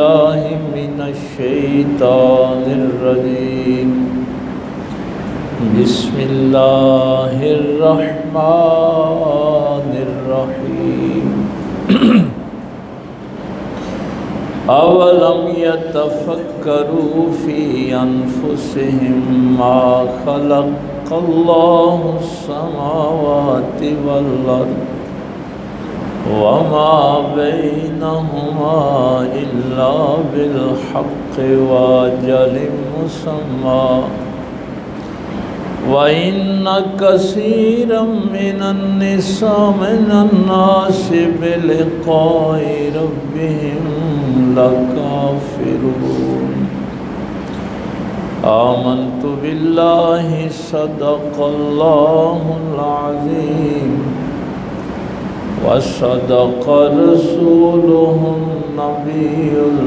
बिल्लाहि मिनश्शैतानिर्रजीम। बिस्मिल्लाहिर्रहमानिर्रहीम। अवलम यतफक्करू फ़ी अनफुसिहिम मा खलक़ल्लाहु समावाति वल अर्द वमा बैनहुमा इल्ला बिलहक़्क़ि वअजलिम मुसम्मा व इन्ना कसीरम मिनन्नासि बिलिक़ाइ रब्बिहिम लकाफ़िरून। आमन्तु बिल्लाहि सदक़ल्लाहुल अज़ीम व सदक़ रसूलुहुन नबियुल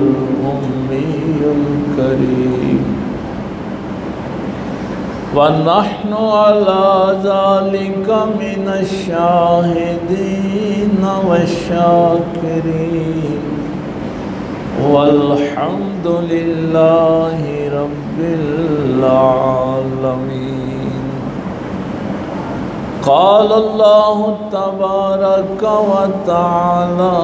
उम्मियुल करीम व नहनु अला ज़ालिका मिनश्शाहिदीन वश्शाकिरीन वल्हम्दुलिल्लाहि रब्बिल आलमीन। क़ाल अल्लाहु तबारक व तआला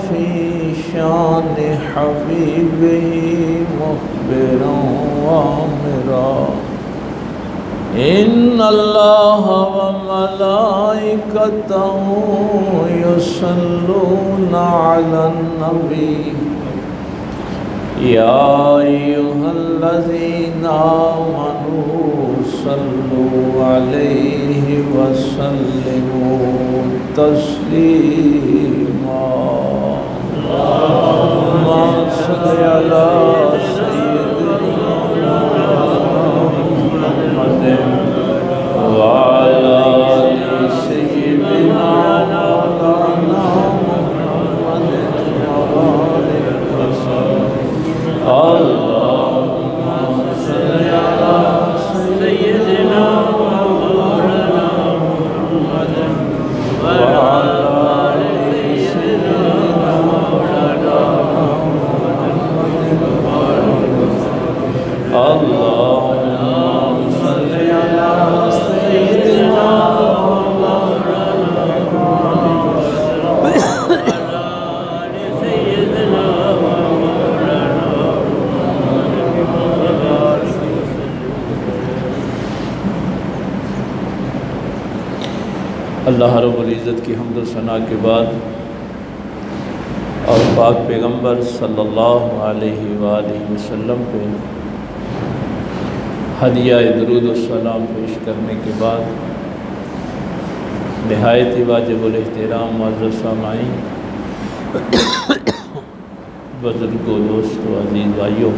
फ़ी शानि हबीबिही मुख़बिरन व आमिरा इन्नल्लाह व मलाइकतहु युसल्लूना अलन नबी या अय्युहल्लज़ीना आमनू सल्लू अलैहि व सल्लिमू तस्लीमा। अल्लाहुम्मा सल्लि अला सय्यिदिना मुहम्मदिन व अला आलि सय्यिदिना मौलाना मुहम्मदिन व बारिक वसल्लिम। अल्लाहुम्मा सल्लि अला सय्यिदिना मौलाना मुहम्मदिन व अला आलि सय्यिदिना मौलाना मुहम्मदिन व बारिक वसल्लिम। अल्लाहुम्मा सल्लि अला सय्यिदिना मौलाना अल्लाह रब्बुल इज़्ज़त की हम्द व सना के बाद और पाक पैगम्बर सल्लल्लाहु अलैहि वसल्लम पे हदिया दरूद व सलाम पेश करने के बाद निहायत ही वाजिबुल एहतराम मुअज़्ज़ज़ सामाईन, बुज़ुर्गों, दोस्तों, अज़ीज़ भाइयों,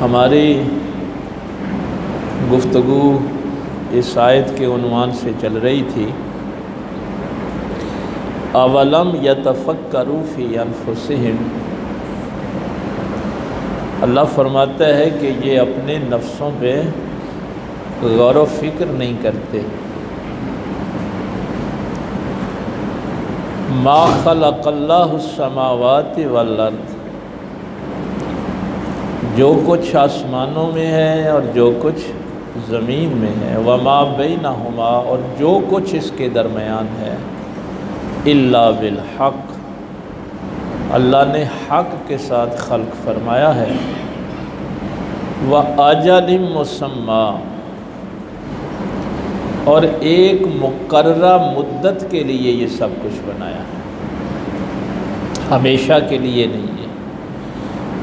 हमारी गुफ्तगू इस आयत के उन्वान से चल रही थी अवलम यतफक्करू फ़ी अनफुसिहिम। अल्लाह फरमाता है कि ये अपने नफ्सों पे गौर व फिक्र नहीं करते। मा खलक़ल्लाहुस समावाति वल अर्द, जो कुछ आसमानों में है और जो कुछ ज़मीन में है, वमा बैनहुमा, और जो कुछ इसके दरमियान है, इल्ला बिल हक़, अल्लाह ने हक़ के साथ खल्क़ फरमाया है, व अजलिम मुसम्मा, और एक मुकर्ररा मुद्दत के लिए ये सब कुछ बनाया है, हमेशा के लिए नहीं है।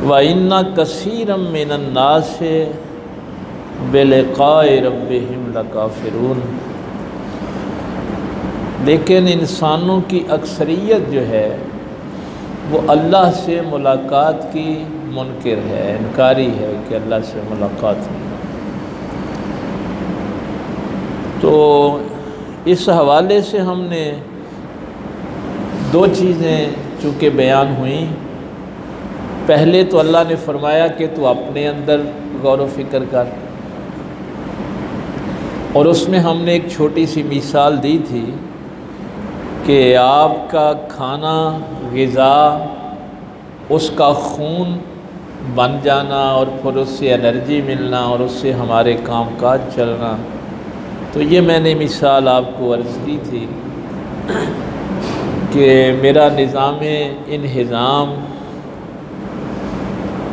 व इन्ना कसीरम मिनन्नासि बिलिक़ाइ रब्बिहिम लकाफ़िरून, लेकिन इंसानों की अक्सरियत जो है वो अल्लाह से मुलाकात की मुनकिर है, इनकारी है कि अल्लाह से मुलाकात नहीं। तो इस हवाले से हमने दो चीज़ें चूँकि बयान हुई। पहले तो अल्लाह ने फरमाया कि तू अपने अंदर गौर व फिक्र कर, और उसमें हमने एक छोटी सी मिसाल दी थी कि आपका खाना, ग़िज़ा, उसका खून बन जाना और फिर उससे एनर्जी मिलना और उससे हमारे कामकाज चलना। तो ये मैंने मिसाल आपको अर्ज़ की थी कि मेरा निज़ाम इन्हिज़ाम,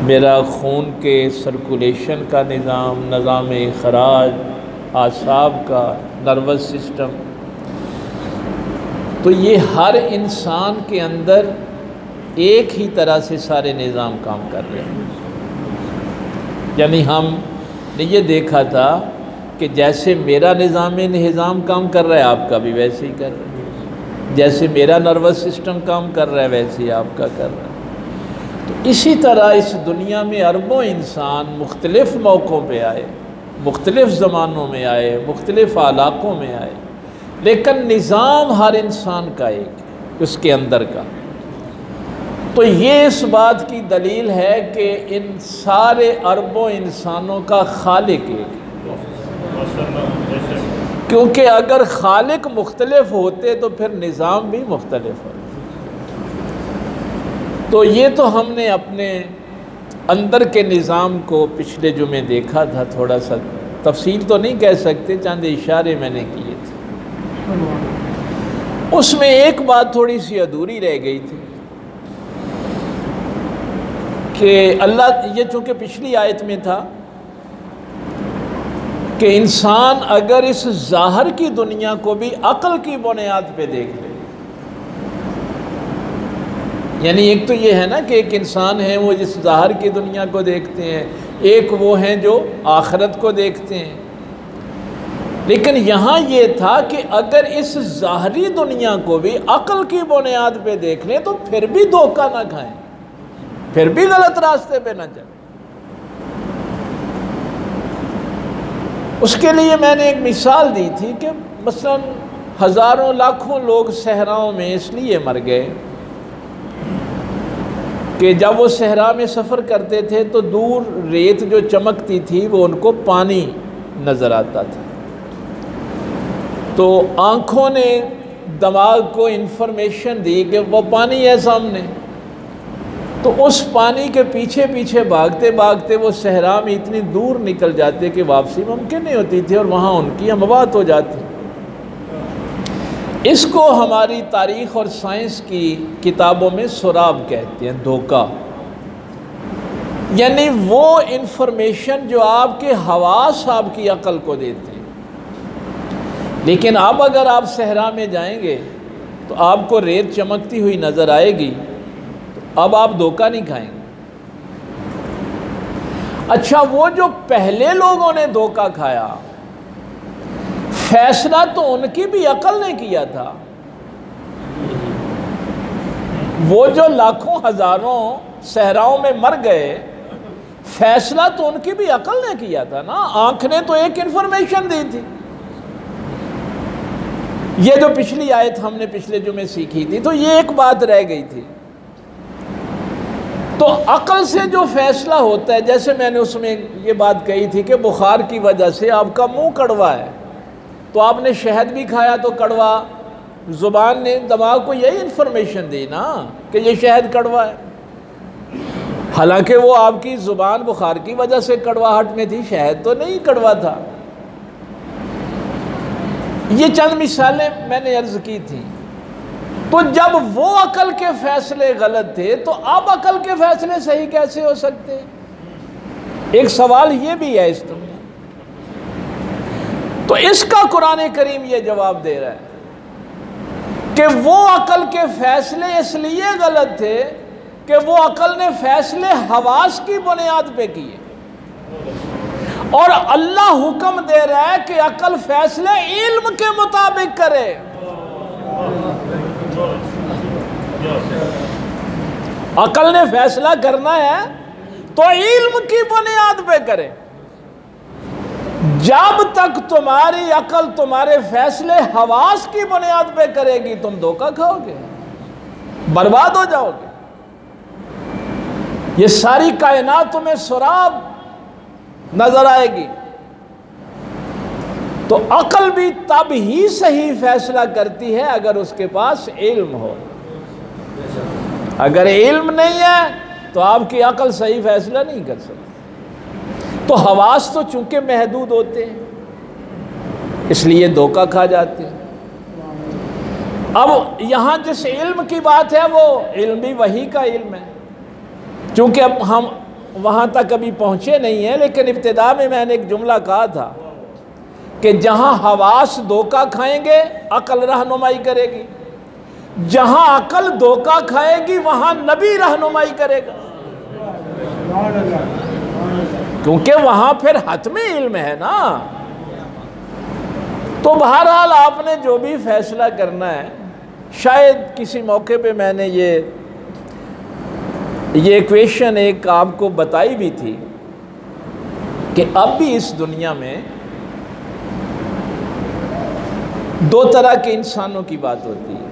मेरा खून के सर्कुलेशन का निज़ाम, निज़ाम ख़राज, आसाब का, नर्वस सिस्टम, तो ये हर इंसान के अंदर एक ही तरह से सारे निज़ाम काम कर रहे हैं। यानी हमने ये देखा था कि जैसे मेरा निज़ाम काम कर रहा है, आपका भी वैसे ही कर रहा है। जैसे मेरा नर्वस सिस्टम काम कर रहा है, वैसे ही आपका कर रहा है। तो इसी तरह इस दुनिया में अरबों इंसान मुख्तलिफ़ मौक़ों पे आए, मुख्तलिफ़ ज़मानों में आए, मुख्तलिफ़ इलाक़ों में आए, लेकिन निज़ाम हर इंसान का एक है, उसके अंदर का। तो ये इस बात की दलील है कि इन सारे अरबों इंसानों का खालिक एक है। क्योंकि अगर खालिक मुख्तलिफ होते तो फिर निज़ाम भी मुख्तलिफ होते। तो ये तो हमने अपने अंदर के निज़ाम को पिछले जुमे देखा था। थोड़ा सा तफसील तो नहीं कह सकते, चंद इशारे मैंने किए थे। उसमें एक बात थोड़ी सी अधूरी रह गई थी कि अल्लाह, ये चूँकि पिछली आयत में था कि इंसान अगर इस ज़ाहिर की दुनिया को भी अक़ल की बुनियाद पे देख ले, यानी एक तो ये है ना कि एक इंसान है वो जिस ज़ाहिर की दुनिया को देखते हैं, एक वो हैं जो आखिरत को देखते हैं। लेकिन यहाँ ये था कि अगर इस ज़ाहरी दुनिया को भी अक़ल की बुनियाद पे देख लें तो फिर भी धोखा ना खाएं, फिर भी गलत रास्ते पे ना चलें। उसके लिए मैंने एक मिसाल दी थी कि मसलन हज़ारों लाखों लोग सहराओं में इसलिए मर गए कि जब वो सहरा में सफ़र करते थे तो दूर रेत जो चमकती थी वो उनको पानी नज़र आता था। तो आँखों ने दिमाग को इन्फॉर्मेशन दी कि वो पानी है सामने। तो उस पानी के पीछे पीछे भागते भागते वो सहरा में इतनी दूर निकल जाते कि वापसी मुमकिन नहीं होती थी और वहाँ उनकी अमवात हो जाती। इसको हमारी तारीख़ और साइंस की किताबों में सुराब कहते हैं, धोखा। यानी वो इन्फॉर्मेशन जो आपके हवास आपकी अक़ल को देते हैं। लेकिन अब अगर आप सहरा में जाएंगे तो आपको रेत चमकती हुई नज़र आएगी, तो अब आप धोखा नहीं खाएंगे। अच्छा, वो जो पहले लोगों ने धोखा खाया, फैसला तो उनकी भी अक़ल ने किया था। वो जो लाखों हज़ारों सहराओं में मर गए, फैसला तो उनकी भी अक़ल ने किया था ना। आँख ने तो एक इन्फॉर्मेशन दी थी। ये जो पिछली आयत हमने पिछले जुमे सीखी थी, तो ये एक बात रह गई थी। तो अक़ल से जो फैसला होता है, जैसे मैंने उसमें ये बात कही थी कि बुखार की वजह से आपका मुंह कड़वा है, तो आपने शहद भी खाया तो कड़वा, ज़ुबान ने दिमाग को यही इन्फॉर्मेशन दी ना कि ये शहद कड़वा है। हालांकि वो आपकी ज़ुबान बुखार की वजह से कड़वाहट में थी, शहद तो नहीं कड़वा था। ये चंद मिसालें मैंने अर्ज़ की थी। तो जब वो अक़ल के फ़ैसले गलत थे तो अब अक़ल के फ़ैसले सही कैसे हो सकते हैं? एक सवाल ये भी है इस दुनिया। तो इसका कुरान करीम ये जवाब दे रहा है कि वो अक़ल के फ़ैसले इसलिए गलत थे कि वो अक़ल ने फ़ैसले हवास की बुनियाद पे किए, और अल्लाह हुक्म दे रहा है कि अक़ल फ़ैसले इल्म के मुताबिक करे। अक़ल ने फैसला करना है तो इल्म की बुनियाद पे करे। जब तक तुम्हारी अक़ल तुम्हारे फैसले हवास की बुनियाद पे करेगी, तुम धोखा खाओगे, बर्बाद हो जाओगे। ये सारी कायनात तुम्हें सुराब नजर आएगी। तो अक्ल भी तब ही सही फैसला करती है अगर उसके पास इल्म हो। अगर इल्म नहीं है तो आपकी अक्ल सही फैसला नहीं कर सकती। तो हवास तो चूंकि महदूद होते हैं इसलिए धोखा खा जाते हैं। अब यहाँ जिस इल्म की बात है वो इल्म भी वही का इल्म है, क्योंकि अब हम वहाँ तक अभी पहुँचे नहीं हैं। लेकिन इब्तिदा में मैंने एक जुमला कहा था कि जहाँ हवास धोखा खाएंगे अक्ल रहनुमाई करेगी, जहाँ अक्ल धोखा खाएगी वहाँ नबी रहनुमाई करेगा, क्योंकि वहाँ फिर हतमी इल्म है ना। तो बहरहाल आपने जो भी फैसला करना है, शायद किसी मौके पे मैंने ये क्वेश्चन एक आपको बताई भी थी कि अब भी इस दुनिया में दो तरह के इंसानों की बात होती है,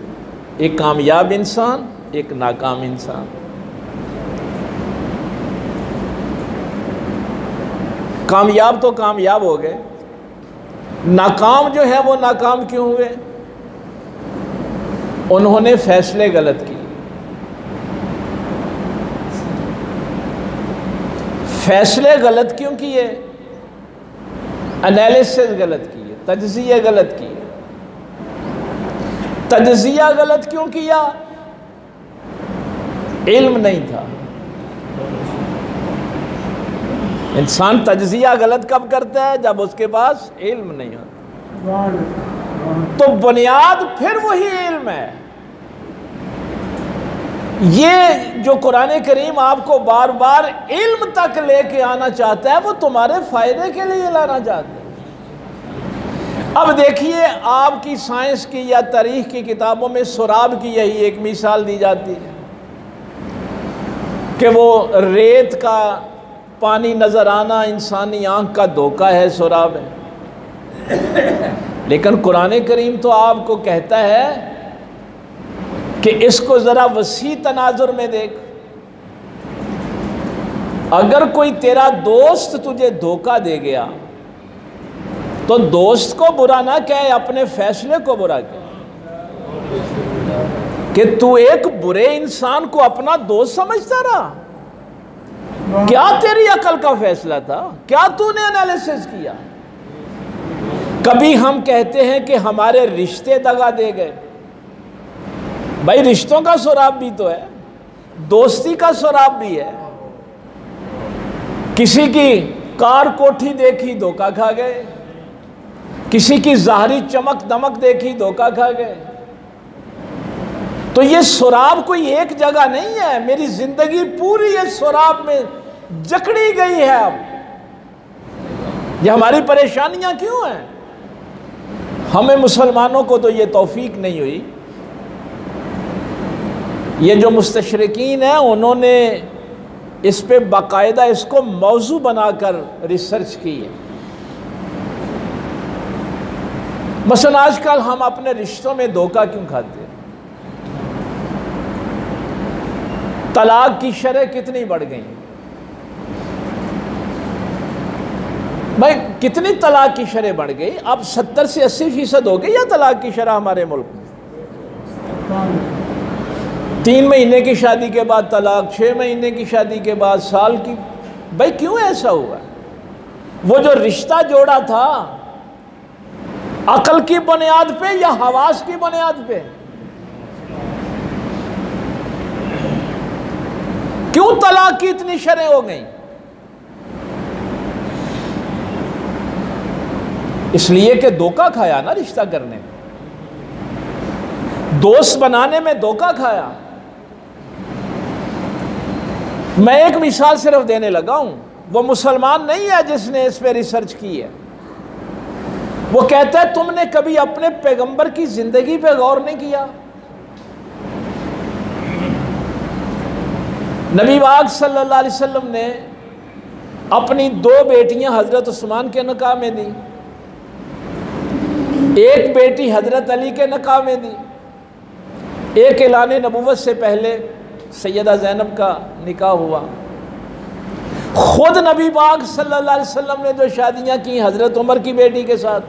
एक कामयाब इंसान, एक नाकाम इंसान। कामयाब तो कामयाब हो गए, नाकाम जो है वो नाकाम क्यों हुए? उन्होंने फैसले गलत किए। फैसले गलत क्यों किए? एनालिसिस गलत किए, तज्जिया गलत किए। तज्जिया गलत क्यों किया? इल्म नहीं था। इंसान तज्जिया गलत कब करता है? जब उसके पास इल्म नहीं होता। तो बुनियाद फिर वही इल्म है। ये जो कुरान करीम आपको बार बार इल्म तक लेके आना चाहता है वो तुम्हारे फायदे के लिए लाना चाहता है। अब देखिए, आपकी साइंस की या तारीख की किताबों में सुराब की यही एक मिसाल दी जाती है कि वो रेत का पानी नजर आना इंसानी आंख का धोखा है, सुराब है। लेकिन कुरान करीम तो आपको कहता है कि इसको जरा वसी तनाजुर में देख। अगर कोई तेरा दोस्त तुझे धोखा दे गया तो दोस्त को बुरा ना कहे, अपने फैसले को बुरा कहे कि तू एक बुरे इंसान को अपना दोस्त समझता रहा। क्या तेरी अकल का फैसला था? क्या तूने एनालिसिस किया? कभी हम कहते हैं कि हमारे रिश्ते दगा दे गए। भाई, रिश्तों का सुराब भी तो है, दोस्ती का सुराब भी है। किसी की कार कोठी देखी, धोखा खा गए। किसी की ज़ाहरी चमक दमक देखी, धोखा खा गए। तो ये सुराब कोई एक जगह नहीं है। मेरी जिंदगी पूरी ये सुराब में जकड़ी गई है। अब ये हमारी परेशानियां क्यों हैं? हमें मुसलमानों को तो ये तौफीक नहीं हुई। ये जो मुस्तशरिकीन हैं उन्होंने इस पे बाकायदा इसको मौजू बनाकर रिसर्च की है। मसलन आजकल हम अपने रिश्तों में धोखा क्यों खाते हैं? तलाक की शरह कितनी बढ़ गई भाई, कितनी तलाक की शरह बढ़ गई? अब 70 से 80% हो गई या तलाक की शरह हमारे मुल्क में। 3 महीने की शादी के बाद तलाक, 6 महीने की शादी के बाद, साल की। भाई क्यों ऐसा हुआ? वो जो रिश्ता जोड़ा था अकल की बुनियाद पे या हवास की बुनियाद पे? क्यों तलाक की इतनी शरह हो गई? इसलिए कि धोखा खाया ना रिश्ता करने में, दोस्त बनाने में धोखा खाया। मैं एक मिसाल सिर्फ देने लगा हूं, वो मुसलमान नहीं है जिसने इस पे रिसर्च की है। वो कहता है तुमने कभी अपने पैगंबर की जिंदगी पे गौर नहीं किया? नबी पाक सल्लल्लाहु अलैहि वसल्लम ने अपनी 2 बेटियां हजरत उस्मान के निकाह में दी, एक बेटी हजरत अली के निकाह में दी, एक ऐलान नबूवत से पहले सैयदा ज़ैनब का निकाह हुआ। खुद नबी पाक सल्लल्लाहु अलैहि वसल्लम ने जो शादियां की हजरत उमर की बेटी के साथ,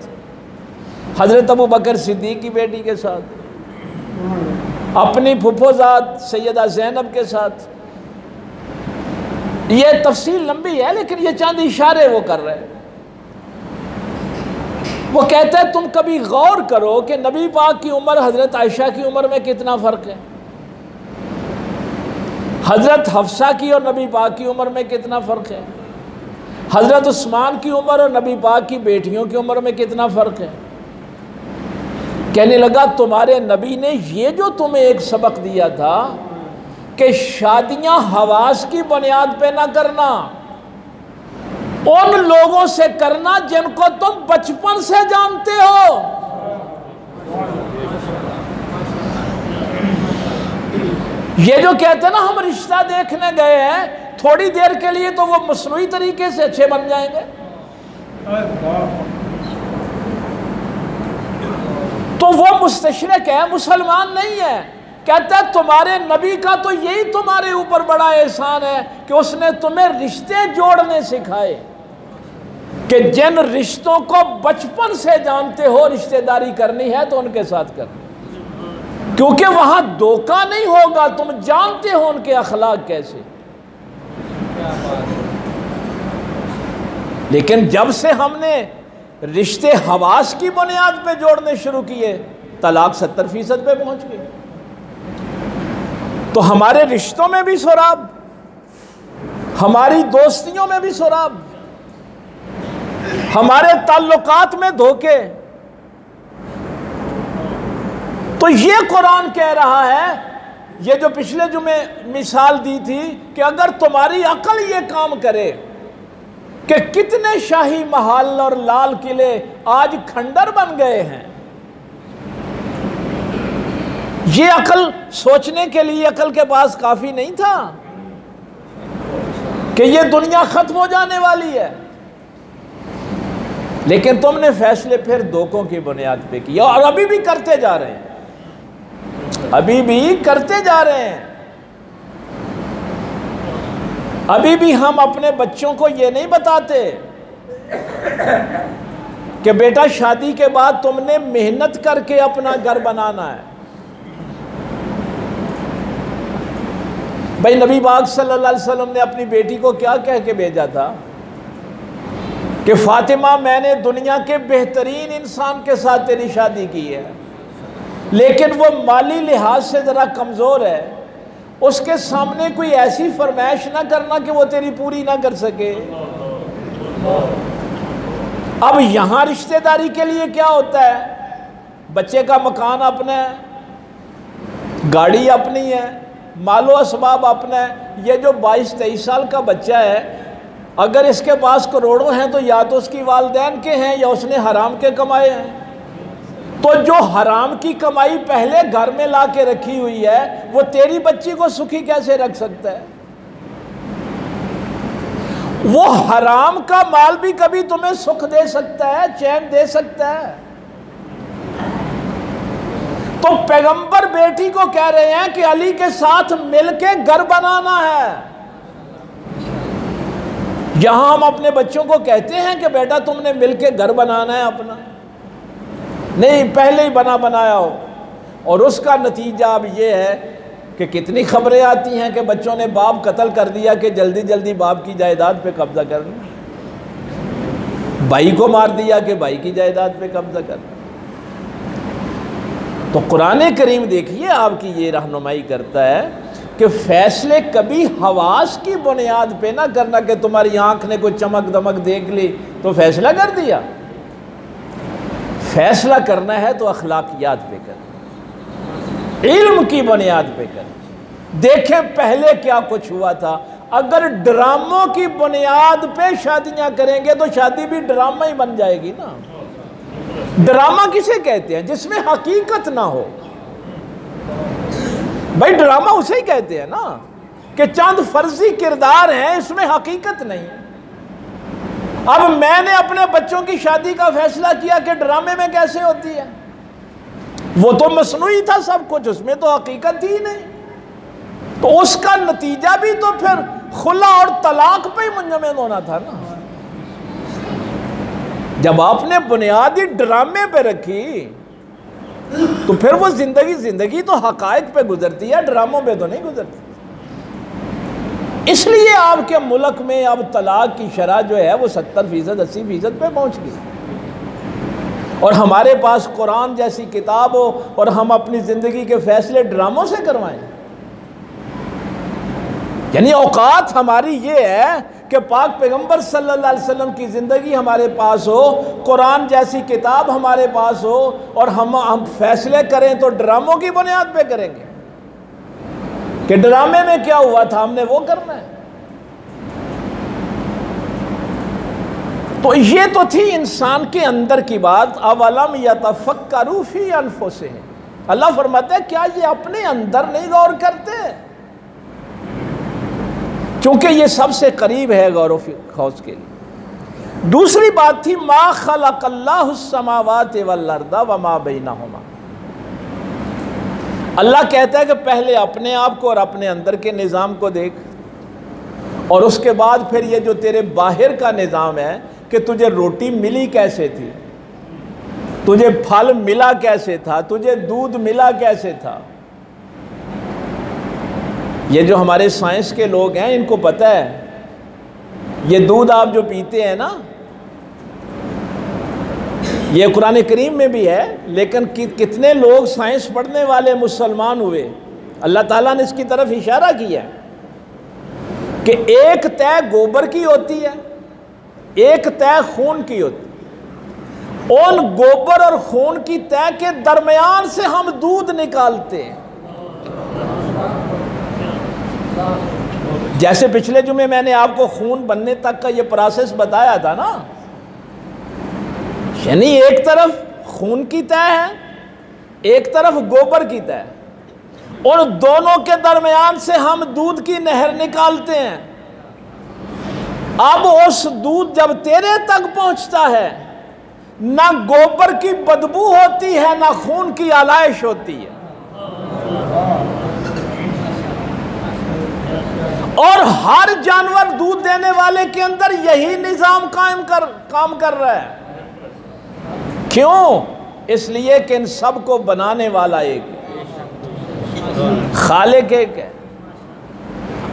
हज़रत अबू बकर सिद्दीक की बेटी के साथ, अपनी फुफोजात सैयदा ज़ैनब के साथ। ये तफसील लंबी है, लेकिन ये चंद इशारे वो कर रहे हैं। वो कहते हैं तुम कभी गौर करो कि नबी पाक की उम्र हज़रत आयशा की उम्र में कितना फ़र्क है, हज़रत हफ्सा की और नबी पाक की उम्र में कितना फ़र्क है, हज़रत उस्मान की उम्र और नबी पाक की बेटियों की उम्र में कितना फ़र्क है। कहने लगा तुम्हारे नबी ने ये जो तुम्हें एक सबक दिया था कि शादियां हवास की बुनियाद पे ना करना, उन लोगों से करना जिनको तुम बचपन से जानते हो। ये जो कहते हैं ना हम रिश्ता देखने गए हैं थोड़ी देर के लिए, तो वो मसनूई तरीके से अच्छे बन जाएंगे। तो वो मुस्तशरिक है, मुसलमान नहीं है। कहता है तुम्हारे नबी का तो यही तुम्हारे ऊपर बड़ा एहसान है कि उसने तुम्हें रिश्ते जोड़ने सिखाए, कि जिन रिश्तों को बचपन से जानते हो रिश्तेदारी करनी है तो उनके साथ कर, क्योंकि वहां धोखा नहीं होगा, तुम जानते हो उनके अखलाक कैसे। लेकिन जब से हमने रिश्ते हवास की बुनियाद पे जोड़ने शुरू किए, तलाक 70% पे पहुंच गई। तो हमारे रिश्तों में भी सुराब, हमारी दोस्तियों में भी सुराब, हमारे ताल्लुकात में धोखे। तो ये कुरान कह रहा है, ये जो पिछले जुमे मिसाल दी थी कि अगर तुम्हारी अकल ये काम करे कि कितने शाही महल और लाल किले आज खंडर बन गए हैं, ये अकल सोचने के लिए अकल के पास काफी नहीं था कि ये दुनिया खत्म हो जाने वाली है। लेकिन तुमने फैसले फिर धोखों की बुनियाद पे किया और अभी भी करते जा रहे हैं, अभी भी करते जा रहे हैं। अभी भी हम अपने बच्चों को ये नहीं बताते कि बेटा शादी के बाद तुमने मेहनत करके अपना घर बनाना है। भाई नबी पाक सल्लल्लाहु अलैहि वसल्लम ने अपनी बेटी को क्या कह के भेजा था कि फातिमा मैंने दुनिया के बेहतरीन इंसान के साथ तेरी शादी की है, लेकिन वो माली लिहाज से ज़रा कमज़ोर है, उसके सामने कोई ऐसी फरमाइश ना करना कि वो तेरी पूरी ना कर सके। अब यहाँ रिश्तेदारी के लिए क्या होता है, बच्चे का मकान अपना है, गाड़ी अपनी है, मालो असबाब अपना है। ये जो 22-23 साल का बच्चा है, अगर इसके पास करोड़ों हैं तो या तो उसकी वालिदैन के हैं या उसने हराम के कमाए हैं। तो जो हराम की कमाई पहले घर में ला के रखी हुई है, वो तेरी बच्ची को सुखी कैसे रख सकता है? वो हराम का माल भी कभी तुम्हें सुख दे सकता है, चैन दे सकता है। तो पैगंबर बेटी को कह रहे हैं कि अली के साथ मिलके घर बनाना है। यहां हम अपने बच्चों को कहते हैं कि बेटा तुमने मिलके घर बनाना है अपना, नहीं पहले ही बना बनाया हो। और उसका नतीजा अब ये है कि कितनी खबरें आती हैं कि बच्चों ने बाप कत्ल कर दिया कि जल्दी जल्दी बाप की जायदाद पे कब्जा करना, भाई को मार दिया कि भाई की जायदाद पे कब्जा करना। तो कुरान करीम देखिए आपकी ये रहनुमाई करता है कि फैसले कभी हवास की बुनियाद पे ना करना कि तुम्हारी आंख ने कोई चमक दमक देख ली तो फैसला कर दिया। फैसला करना है तो अखलाकियात पे कर, इल्म की बुनियाद पे कर। देखें पहले क्या कुछ हुआ था। अगर ड्रामों की बुनियाद पे शादियां करेंगे तो शादी भी ड्रामा ही बन जाएगी ना। ड्रामा किसे कहते हैं? जिसमें हकीकत ना हो। भाई ड्रामा उसे ही कहते हैं ना कि चंद फर्जी किरदार हैं, इसमें हकीकत नहीं। अब मैंने अपने बच्चों की शादी का फैसला किया कि ड्रामे में कैसे होती है, वो तो मसनूई था सब कुछ, उसमें तो हकीकत ही नहीं। तो उसका नतीजा भी तो फिर खुला और तलाक पे ही मुंजमद होना था ना। जब आपने बुनियादी ड्रामे पे रखी तो फिर वो जिंदगी तो हकायक पे गुजरती है, ड्रामों पे तो नहीं गुजरती। इसलिए आपके मुल्क में अब तलाक की शरह जो है वो 70% 80% पे पहुंच गई, और हमारे पास कुरान जैसी किताब हो और हम अपनी ज़िंदगी के फैसले ड्रामों से करवाएं। यानी औकात हमारी ये है कि पाक पैगंबर सल्लल्लाहु अलैहि वसल्लम की ज़िंदगी हमारे पास हो, कुरान जैसी किताब हमारे पास हो, और हम फैसले करें तो ड्रामों की बुनियाद पे करेंगे कि ड्रामे में क्या हुआ था, हमने वो करना है। तो ये तो थी इंसान के अंदर की बात। अवलम यतफक्करू फी अनफुसिहिम, अल्लाह फरमाता है क्या ये अपने अंदर नहीं गौर करते? क्योंकि ये सबसे करीब है गौर व खौज के लिए। दूसरी बात थी मा खलक़ल्लाहु अस्समावाति वल अर्दा व मा बैनहुमा। अल्लाह कहता है कि पहले अपने आप को और अपने अंदर के निज़ाम को देख, और उसके बाद फिर ये जो तेरे बाहर का निज़ाम है कि तुझे रोटी मिली कैसे थी, तुझे फल मिला कैसे था, तुझे दूध मिला कैसे था। ये जो हमारे साइंस के लोग हैं इनको पता है, ये दूध आप जो पीते हैं ना, ये कुरान करीम में भी है, लेकिन कितने लोग साइंस पढ़ने वाले मुसलमान हुए। अल्लाह ताला ने इसकी तरफ इशारा किया कि एक तय गोबर की होती है, एक तय खून की होती है। उन गोबर और खून की तय के दरमियान से हम दूध निकालते हैं। जैसे पिछले जुमे मैंने आपको खून बनने तक का ये प्रोसेस बताया था ना, यानी एक तरफ खून की तय है, एक तरफ गोबर की तय, और दोनों के दरमियान से हम दूध की नहर निकालते हैं। अब उस दूध जब तेरे तक पहुंचता है, ना गोबर की बदबू होती है ना खून की आलाइश होती है, और हर जानवर दूध देने वाले के अंदर यही निजाम काम कर रहा है। क्यों? इसलिए कि इन सब को बनाने वाला एक खालिक एक है।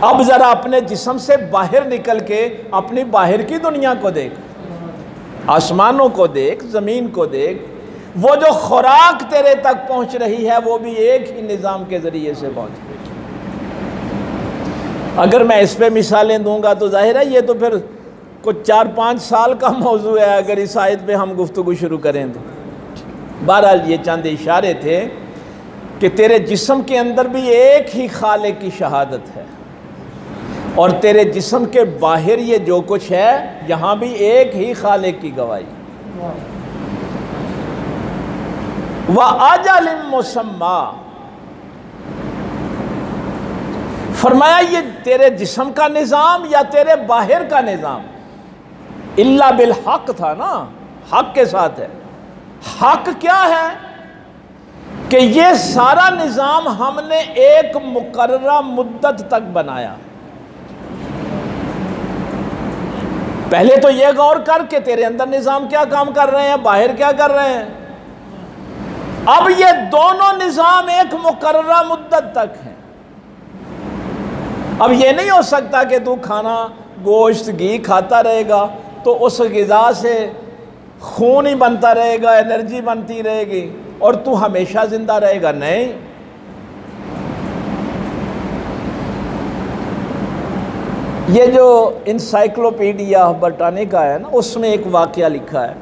अब जरा अपने जिस्म से बाहर निकल के अपनी बाहर की दुनिया को देख, आसमानों को देख, जमीन को देख। वो जो खुराक तेरे तक पहुंच रही है वो भी एक ही निजाम के जरिए से पहुंच रही है। अगर मैं इस पे मिसालें दूंगा तो जाहिर है ये तो फिर कुछ 4-5 साल का मौजू है अगर इस आयत पे हम गुफ्तगू शुरू करें तो। बहरहाल ये चंद इशारे थे कि तेरे जिस्म के अंदर भी एक ही खालिक की शहादत है, और तेरे जिस्म के बाहर ये जो कुछ है यहाँ भी एक ही खालिक की गवाही। व अजलिम मुसम्मा, फरमाया ये तेरे जिस्म का निज़ाम या तेरे बाहर का निज़ाम इल्ला बिल हक था ना, हक के साथ है। हक क्या है कि ये सारा निज़ाम हमने एक मुकर्ररा मुद्दत तक बनाया। पहले तो ये गौर कर के तेरे अंदर निज़ाम क्या काम कर रहे हैं, बाहर क्या कर रहे हैं। अब ये दोनों निज़ाम एक मुकर्ररा मुद्दत तक हैं। अब ये नहीं हो सकता कि तू खाना गोश्त घी खाता रहेगा तो उस ग़िज़ा से खून ही बनता रहेगा, एनर्जी बनती रहेगी और तू हमेशा ज़िंदा रहेगा। नहीं, ये जो इंसाइक्लोपीडिया ब्रिटानिका है ना, उसमें एक वाक़या लिखा है।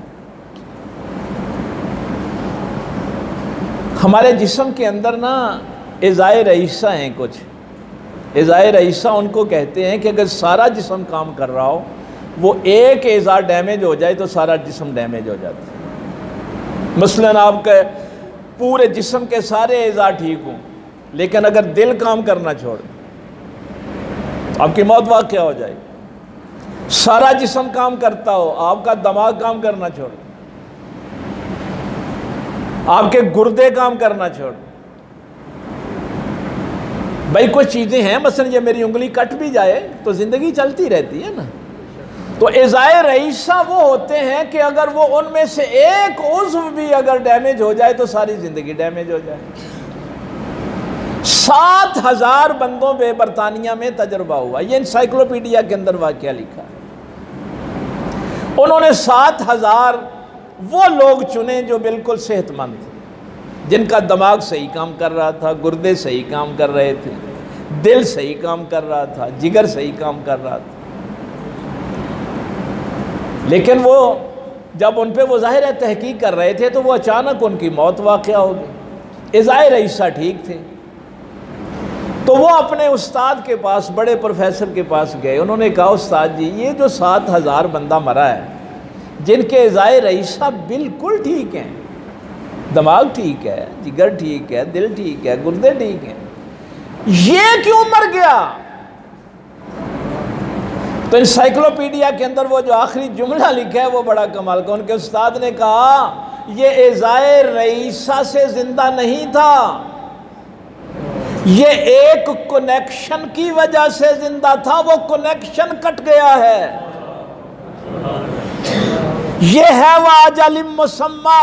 हमारे जिस्म के अंदर ना एज़ाए रईसा हैं कुछ। एज़ाए रईसा उनको कहते हैं कि अगर सारा जिस्म काम कर रहा हो, वो एक एज़ा डैमेज हो जाए तो सारा जिस्म डैमेज हो जाता है। मसलन आपके पूरे जिस्म के सारे एज़ा ठीक हों, लेकिन अगर दिल काम करना छोड़ आपकी मौत वाक़या हो जाएगी। सारा जिस्म काम करता हो, आपका दिमाग काम करना छोड़, आपके गुर्दे काम करना छोड़। भाई कुछ चीज़ें हैं, मसलन ये मेरी उंगली कट भी जाए तो ज़िंदगी चलती रहती है ना। तो एज़ाए रईसा वो होते हैं कि अगर वो उनमें से एक उज़्व भी अगर डैमेज हो जाए तो सारी ज़िंदगी डैमेज हो जाए। 7,000 बंदों पे बरतानिया में तजर्बा हुआ, ये इंसाइक्लोपीडिया के अंदर वाक़या लिखा है। उन्होंने 7,000 वो लोग चुने जो बिल्कुल सेहतमंद थे, जिनका दिमाग सही काम कर रहा था, गुर्दे सही काम कर रहे थे, दिल सही काम कर रहा था, जिगर सही काम कर रहा था। लेकिन वो जब उन पे वो ज़ाहिर है तहकीक कर रहे थे तो वो अचानक उनकी मौत वाक़या हो गई। एज़ाए रईसा ठीक थे, तो वो अपने उस्ताद के पास, बड़े प्रोफेसर के पास गए। उन्होंने कहा, उस्ताद जी ये जो 7,000 बंदा मरा है, जिनके एज़ाए रईसा बिल्कुल ठीक हैं, दिमाग ठीक है, जिगर ठीक है, दिल ठीक है, गुर्दे ठीक हैं, ये क्यों मर गया? तो इंसाइक्लोपीडिया के अंदर वो जो आखिरी जुमला लिखा है वो बड़ा कमाल का। उनके उस्ताद ने कहा, ये एज़ाए रईसा से जिंदा नहीं था, ये एक कनेक्शन की वजह से जिंदा था, वो कनेक्शन कट गया है। ये है वह अजल मुसम्मा,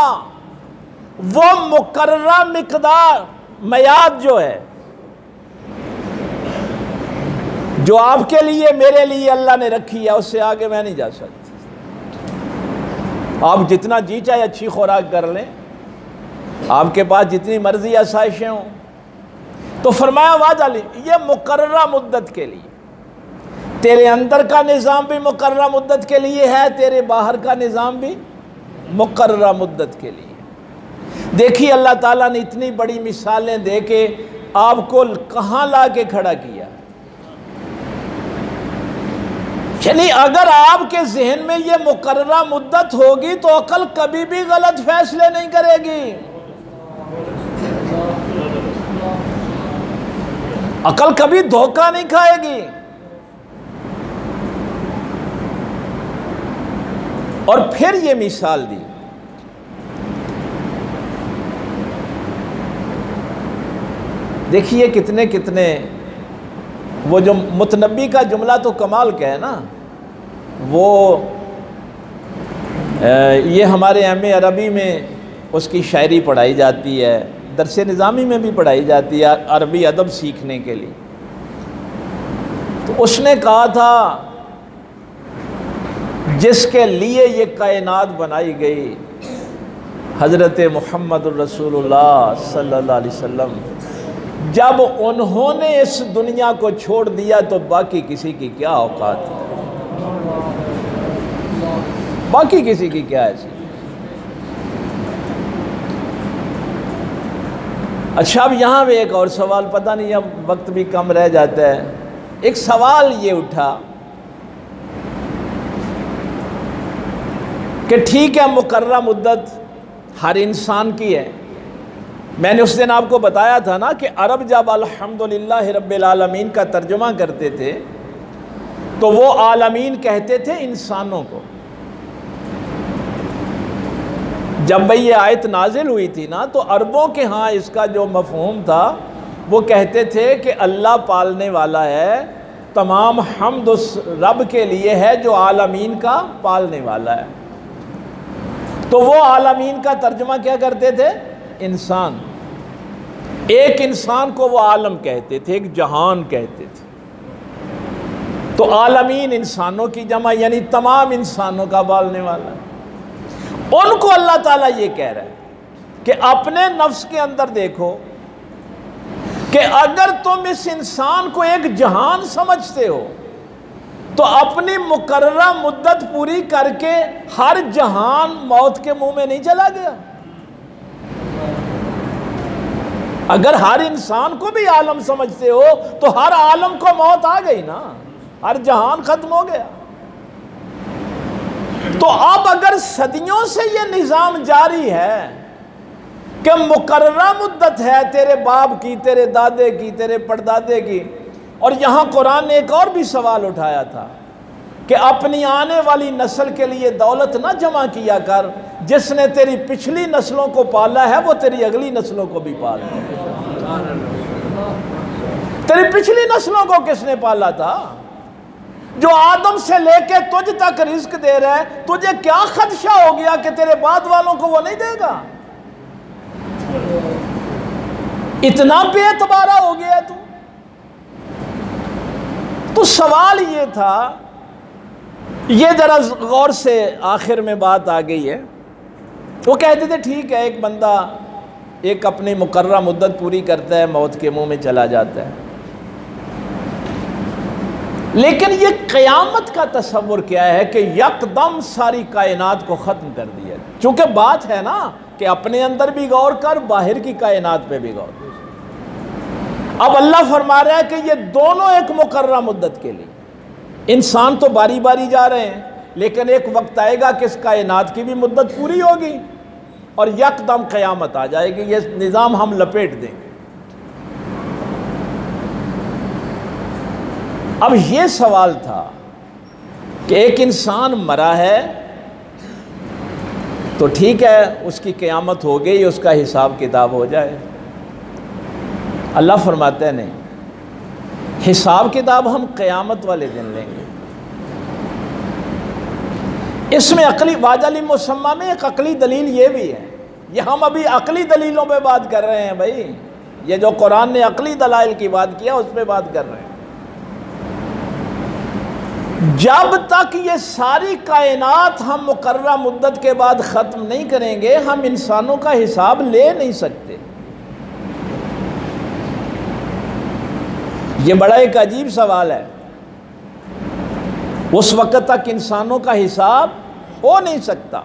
वो मुकर्रर मिकदार मयाद जो है, जो आपके लिए मेरे लिए अल्लाह ने रखी है, उससे आगे मैं नहीं जा सकती। आप जितना जी चाहे अच्छी खुराक कर लें, आपके पास जितनी मर्जी आसाइशें हों, तो फरमाया वाजाली ये मुकर्रर मुद्दत के लिए, तेरे अंदर का निज़ाम भी मुकर्रर मुद्दत के लिए है, तेरे बाहर का निज़ाम भी मुकर्रर मुद्दत के लिए। देखिए अल्लाह ताला ने इतनी बड़ी मिसालें दे के आपको कहाँ ला के खड़ा किया। यानी अगर आपके जहन में ये मुकर्रर मुद्दत होगी तो अकल कभी भी गलत फैसले नहीं करेगी, अकल कभी धोखा नहीं खाएगी। और फिर ये मिसाल दी, देखिए कितने कितने, वो जो मुतनब्बी का जुमला तो कमाल का है ना, वो ये हमारे एम.ए. अरबी में उसकी शायरी पढ़ाई जाती है, दरस निज़ामी में भी पढ़ाई जाती है अरबी अदब सीखने के लिए। तो उसने कहा था, जिसके लिए ये कायनात बनाई गई, हज़रत मुहम्मद रसूलुल्लाह सल्लल्लाहु अलैहि वसल्लम, जब उन्होंने इस दुनिया को छोड़ दिया तो बाकी किसी की क्या औकात है, बाकी किसी की क्या ऐसी। अच्छा, अब यहाँ पे एक और सवाल, पता नहीं अब वक्त भी कम रह जाता है। एक सवाल ये उठा कि ठीक है मुकर्रर मुद्दत हर इंसान की है। मैंने उस दिन आपको बताया था ना कि अरब जब अल्हम्दुलिल्लाह रब्बिल आलमीन का तर्जुमा करते थे तो वो आलमीन कहते थे इंसानों को। जब भाई ये आयत नाजिल हुई थी ना, तो अरबों के यहाँ इसका जो मफहूम था वो कहते थे कि अल्लाह पालने वाला है, तमाम हम्द उस रब के लिए है जो आलमीन का पालने वाला है। तो वो आलमीन का तर्जुमा क्या करते थे? इंसान। एक इंसान को वो आलम कहते थे, एक जहान कहते थे। तो आलमीन इंसानों की जमा, यानी तमाम इंसानों का पालने वाला। उनको अल्लाह ताला ये कह रहा है कि अपने नफ्स के अंदर देखो कि अगर तुम इस इंसान को एक जहान समझते हो तो अपनी मुकर्रर मुद्दत पूरी करके हर जहान मौत के मुंह में नहीं चला गया। अगर हर इंसान को भी आलम समझते हो तो हर आलम को मौत आ गई ना, हर जहान खत्म हो गया। तो अब अगर सदियों से ये निज़ाम जारी है कि मुकर्रर मुद्दत है तेरे बाप की, तेरे दादे की, तेरे परदादे की, और यहाँ कुरान ने एक और भी सवाल उठाया था कि अपनी आने वाली नस्ल के लिए दौलत ना जमा किया कर, जिसने तेरी पिछली नस्लों को पाला है वो तेरी अगली नस्लों को भी पाल। तेरी पिछली नस्लों को किसने पाला था? जो आदम से लेके तुझ तक रिस्क दे रहा है, तुझे क्या खदशा हो गया कि तेरे बाद वालों को वो नहीं देगा? इतना बेतबारा हो गया तू। तो सवाल ये था, ये जरा गौर से आखिर में बात आ गई है। वो कहते थे ठीक है, एक बंदा एक अपनी मुकर्रर मुद्दत पूरी करता है, मौत के मुंह में चला जाता है, लेकिन ये क़यामत का तस्वुर क्या है कि यकदम सारी कायनात को ख़त्म कर दिया। चूँकि बात है ना कि अपने अंदर भी गौर कर, बाहर की कायनात पे भी गौर। अब अल्लाह फरमा रहा है कि ये दोनों एक मुकर्रर मुद्दत के लिए, इंसान तो बारी बारी जा रहे हैं, लेकिन एक वक्त आएगा कि इस कायनात की भी मुद्दत पूरी होगी और यकदम क़यामत आ जाएगी। ये निज़ाम हम लपेट देंगे। अब ये सवाल था कि एक इंसान मरा है तो ठीक है, उसकी क़यामत हो गई, उसका हिसाब किताब हो जाए। अल्लाह फरमाते हैं नहीं, हिसाब किताब हम क़यामत वाले दिन लेंगे। इसमें अकली वाजल मुसम्मा में एक अकली दलील ये भी है। ये हम अभी अकली दलीलों पे बात कर रहे हैं भाई, ये जो कुरान ने अकली दलाइल की बात किया उस पर बात कर रहे हैं। जब तक ये सारी कायनात हम मुकर्रर मुद्दत के बाद ख़त्म नहीं करेंगे, हम इंसानों का हिसाब ले नहीं सकते। ये बड़ा एक अजीब सवाल है। उस वक़्त तक इंसानों का हिसाब हो नहीं सकता।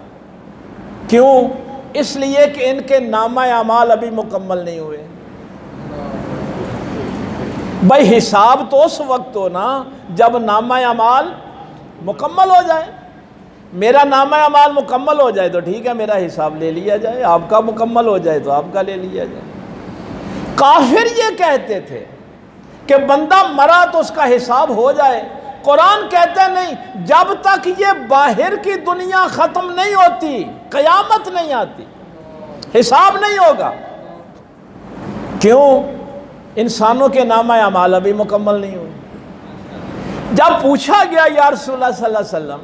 क्यों? इसलिए कि इनके नामा अमाल अभी मुकम्मल नहीं हुए। भाई हिसाब तो उस वक्त हो ना जब नामा अमाल मुकम्मल हो जाए। मेरा नामा अमाल मुकम्मल हो जाए तो ठीक है, मेरा हिसाब ले लिया जाए। आपका मुकम्मल हो जाए तो आपका ले लिया जाए। काफिर ये कहते थे कि बंदा मरा तो उसका हिसाब हो जाए। कुरान कहते हैं नहीं, जब तक ये बाहर की दुनिया ख़त्म नहीं होती, क़यामत नहीं आती, हिसाब नहीं होगा। क्यों? इंसानों के नामा अमाल अभी मुकम्मल नहीं हुए। जब पूछा गया या रसूलुल्लाह सल्लल्लाहु अलैहि वसल्लम,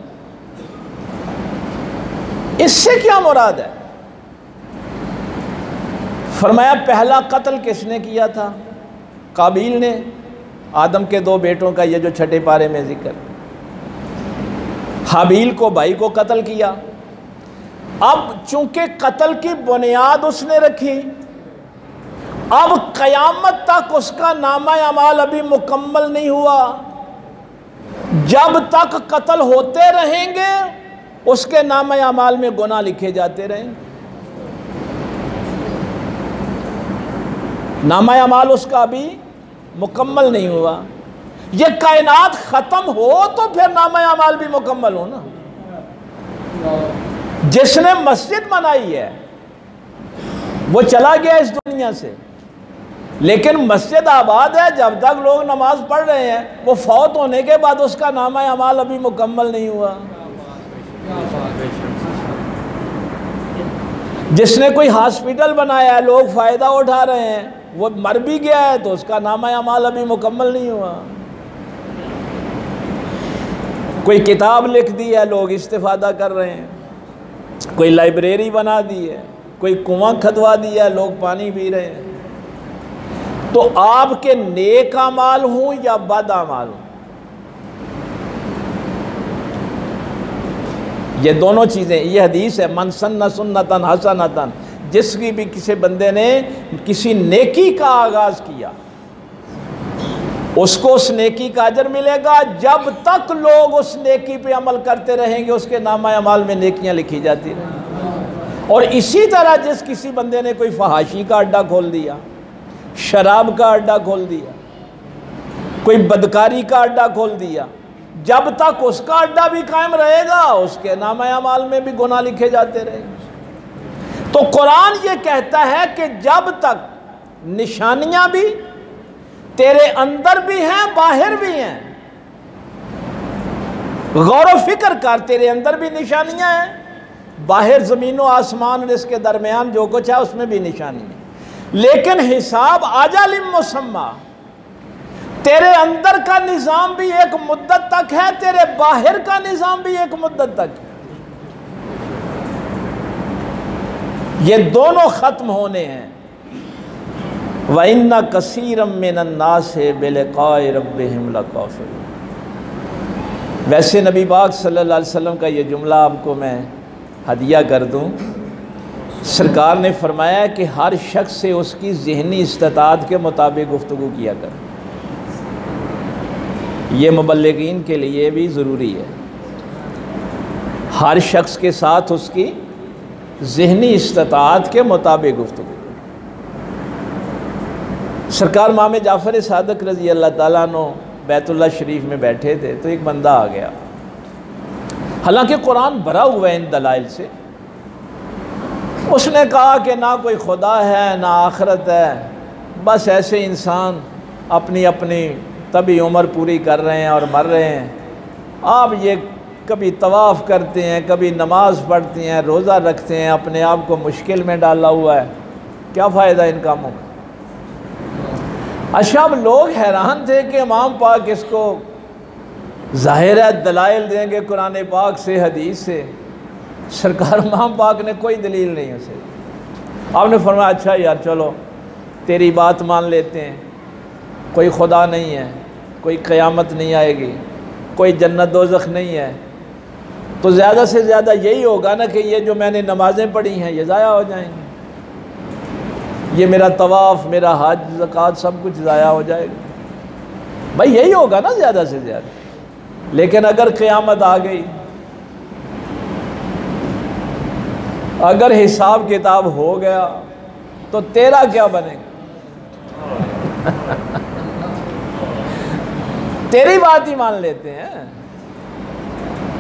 इससे क्या मुराद है? फरमाया पहला कत्ल किसने किया था? काबिल ने, आदम के 2 बेटों का, ये जो छठे पारे में जिक्र। हाबील को, भाई को कत्ल किया। अब चूंकि कत्ल की बुनियाद उसने रखी, अब क़यामत तक उसका नामा अमाल अभी मुकम्मल नहीं हुआ। जब तक कत्ल होते रहेंगे उसके नामा अमाल में गुनाह लिखे जाते रहेंगे। नामा अमाल उसका अभी मुकम्मल नहीं हुआ। ये कायनात ख़त्म हो तो फिर नामा अमाल भी मुकम्मल हो ना। जिसने मस्जिद बनाई है वो चला गया इस दुनिया से, लेकिन मस्जिद आबाद है। जब तक लोग नमाज पढ़ रहे हैं, वो फौत होने के बाद उसका नामा अमाल अभी मुकम्मल नहीं हुआ। जिसने कोई हॉस्पिटल बनाया है, लोग फ़ायदा उठा रहे हैं, वो मर भी गया है तो उसका नामा अमाल अभी मुकम्मल नहीं हुआ। कोई किताब लिख दी है, लोग इस्तिफादा कर रहे हैं। कोई लाइब्रेरी बना दी है, कोई कुआं खदवा दिया है, लोग पानी पी रहे हैं। तो आपके नेक अमाल हों या बद अमाल हों, ये दोनों चीज़ें, ये हदीस है, मन सन्ना सुन्नतन हसनतन, जिसकी भी किसी बंदे ने किसी नेकी का आगाज़ किया उसको उस नेकी का अजर मिलेगा। जब तक लोग उस नेकी पे अमल करते रहेंगे उसके नामा अमाल में नेकियां लिखी जाती रहेंगी। और इसी तरह जिस किसी बंदे ने कोई फहाशी का अड्डा खोल दिया, शराब का अड्डा खोल दिया, कोई बदकारी का अड्डा खोल दिया, जब तक उसका अड्डा भी कायम रहेगा उसके नामा अमाल में भी गुनाह लिखे जाते रहेंगे। तो कुरान ये कहता है कि जब तक निशानियां भी तेरे अंदर भी हैं, बाहर भी हैं, गौर फिक्र कर, तेरे अंदर भी निशानियां हैं, बाहर ज़मीन और आसमान और इसके दरमियान जो कुछ है उसमें भी निशानी है। लेकिन हिसाब अजल मुसम्मा, तेरे अंदर का निज़ाम भी एक मुद्दत तक है, तेरे बाहर का निज़ाम भी एक मुद्दत तक है। ये दोनों ख़त्म होने हैं। व इन्ना कसीरम मिनन्नास बिलिक़ाइ रब्बिहिम लकाफ़िरून। वैसे नबी पाक सल्लल्लाहु अलैहि वसल्लम का ये जुमला आपको मैं हदिया कर दूं। सरकार ने फरमाया कि हर शख्स से उसकी ज़हनी इस्तिताअत के मुताबिक गुफ्तगू किया कर। ये मुबल्लिगीन के लिए भी ज़रूरी है। हर शख्स के साथ उसकी ज़हनी इस्तिताअत के मुताबिक गुफ्तगू। सरकार इमाम जाफ़र सादिक़ रज़ी अल्लाह ताला अन्हु बैतुल्लाह शरीफ में बैठे थे तो एक बंदा आ गया। हालांकि कुरान भरा हुआ है इन दलाइल से। उसने कहा कि ना कोई खुदा है ना आखिरत है, बस ऐसे इंसान अपनी अपनी तभी उम्र पूरी कर रहे हैं और मर रहे हैं। आप ये कभी तवाफ़ करते हैं, कभी नमाज़ पढ़ते हैं, रोज़ा रखते हैं, अपने आप को मुश्किल में डाला हुआ है, क्या फ़ायदा इन कामों का। अच्छा, अब लोग हैरान थे कि इमाम पाक इसको ज़ाहिर है दलाइल देंगे कुरान पाक से, हदीस से। सरकार इमाम पाक ने कोई दलील नहीं उसे। आपने फरमाया अच्छा यार चलो तेरी बात मान लेते हैं, कोई खुदा नहीं है, कोई क़यामत नहीं आएगी, कोई जन्नत दोज़ख नहीं है, तो ज़्यादा से ज़्यादा यही होगा ना कि ये जो मैंने नमाज़ें पढ़ी हैं ये ज़ाया हो जाएंगी, ये मेरा तवाफ़, मेरा हज, ज़कात सब कुछ ज़ाया हो जाएगा। भाई यही होगा ना ज़्यादा से ज़्यादा। लेकिन अगर क़यामत आ गई, अगर हिसाब किताब हो गया तो तेरा क्या बनेगा? तेरी बात ही मान लेते हैं।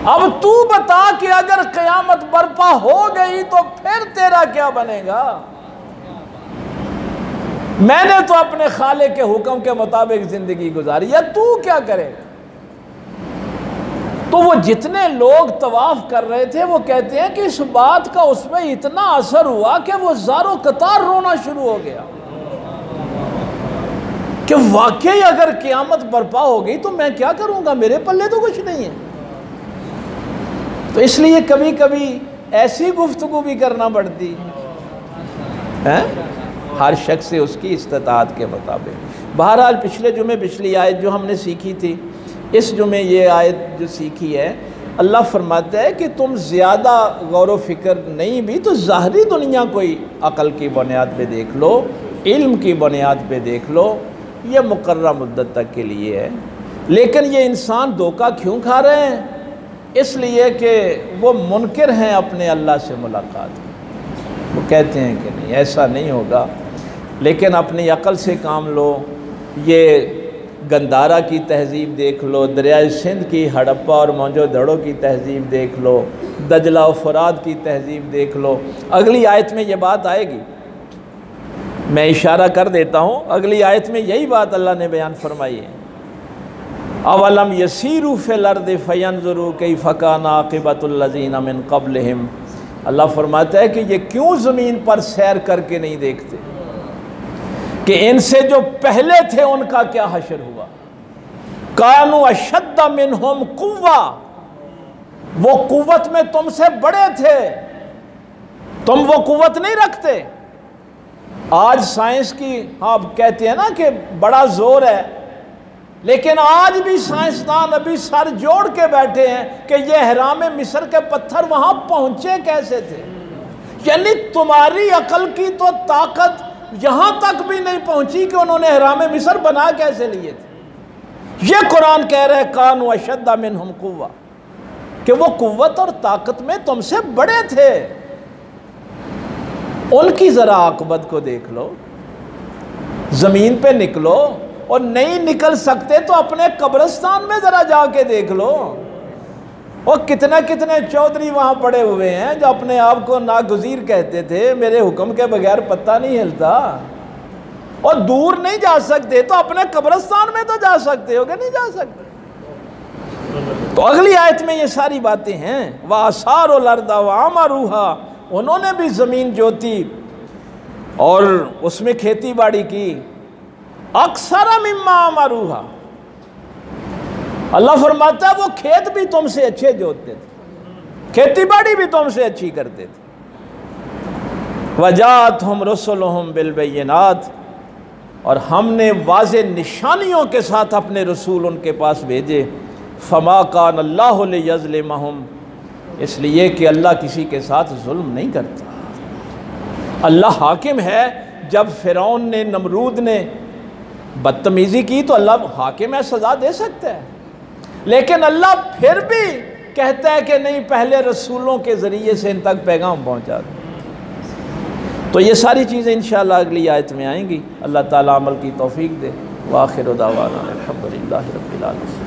अब तू बता कि अगर क़यामत बर्पा हो गई तो फिर तेरा क्या बनेगा? मैंने तो अपने खालिक के हुक्म के मुताबिक ज़िंदगी गुजारी है, तू क्या करेगा? तो वो जितने लोग तवाफ़ कर रहे थे वो कहते हैं कि इस बात का उसमें इतना असर हुआ कि वो ज़ारो कतार रोना शुरू हो गया कि वाकई अगर क़यामत बर्पा हो गई तो मैं क्या करूँगा, मेरे पल्ले तो कुछ नहीं है। तो इसलिए कभी कभी ऐसी गुफ्तगू भी करना पड़ती है, हर शख्स से उसकी इस्तिताअत के मुताबिक। बहरहाल पिछले जुमे पिछली आयत जो हमने सीखी थी, इस जुमे ये आयत जो सीखी है, अल्लाह फरमाता है कि तुम ज़्यादा गौर व फिक्र नहीं भी तो ज़ाहरी दुनिया कोई अक़ल की बुनियाद पे देख लो, इल्म की बुनियाद पे देख लो, ये मुकर्रर मुद्दत तक के लिए है। लेकिन ये इंसान धोखा क्यों खा रहे हैं? इसलिए कि वो मुनकिर हैं अपने अल्लाह से मुलाकात। वो कहते हैं कि नहीं ऐसा नहीं होगा, लेकिन अपनी अक़ल से काम लो। ये गंदारा की तहज़ीब देख लो, दरियाए सिंध की हड़प्पा और मोहनजोदड़ो की तहज़ीब देख लो, दजला और फ़ुरात की तहज़ीब देख लो। अगली आयत में ये बात आएगी, मैं इशारा कर देता हूँ। अगली आयत में यही बात अल्लाह ने बयान फरमाई है। अवलम यसीरू फ़िल अर्दि फ़यंज़ुरू कैफ़ कान आक़िबतुल लज़ीना मिन क़ब्लिहिम। अल्लाह फरमाता है कि ये क्यों ज़मीन पर सैर करके नहीं देखते कि इनसे जो पहले थे उनका क्या हशर हुआ। कानू अशद्द मिनहुम कुव्वा, वो कुव्वत में तुमसे बड़े थे, तुम वो कुव्वत नहीं रखते। आज साइंस की आप कहते हैं ना कि बड़ा जोर है, लेकिन आज भी साइंसदान अभी सर जोड़ के बैठे हैं कि ये हराम मिस्र के पत्थर वहां पहुंचे कैसे थे। यानी तुम्हारी अकल की तो ताकत यहां तक भी नहीं पहुंची कि उन्होंने हराम मिस्र बना कैसे लिए थे। ये कुरान कह रहे कान अशद्द मिनहुम कुव्वा, कि वो कुव्वत और ताकत में तुमसे बड़े थे। उनकी जरा आकबत को देख लो, जमीन पे निकलो, और नहीं निकल सकते तो अपने कब्रिस्तान में जरा जाके देख लो। और कितने कितने चौधरी वहां पड़े हुए हैं जो अपने आप को नागुज़ीर कहते थे, मेरे हुक्म के बगैर पत्ता नहीं हिलता, और दूर नहीं जा सकते तो अपने कब्रिस्तान में तो जा सकते हो कि नहीं जा सकते। तो अगली आयत में ये सारी बातें हैं। वासारुल अर्दा वअमरूहा, उन्होंने भी ज़मीन जोती और उसमें खेती बाड़ी की। अक्सर मिम्मा अमरूहा। अल्लाह फरमाता है वो खेत भी तुमसे अच्छे जोतते थे, खेती बाड़ी भी तुमसे अच्छी करते थे। वजाअतहुम रसुलुहुम बिलबय्यिनात, और हमने वाज़े निशानियों के साथ अपने रसूल उनके पास भेजे। फमा कान अल्लाहु लियज़लिमहुम, इसलिए कि अल्लाह किसी के साथ जुल्म नहीं करता। अल्लाह हाकिम है। जब फ़िरौन ने, नमरूद ने बदतमीज़ी की तो अल्लाह हाकिम है, सज़ा दे सकता है, लेकिन अल्लाह फिर भी कहता है कि नहीं, पहले रसूलों के ज़रिए से इन तक पैगाम पहुँचा दो। तो ये सारी चीज़ें इंशाअल्लाह अगली आयत में आएंगी। अल्लाह ताला अमल की तौफीक दे। व आखिर दावाना अल्हम्दुलिल्लाहि रब्बिल आलमीन।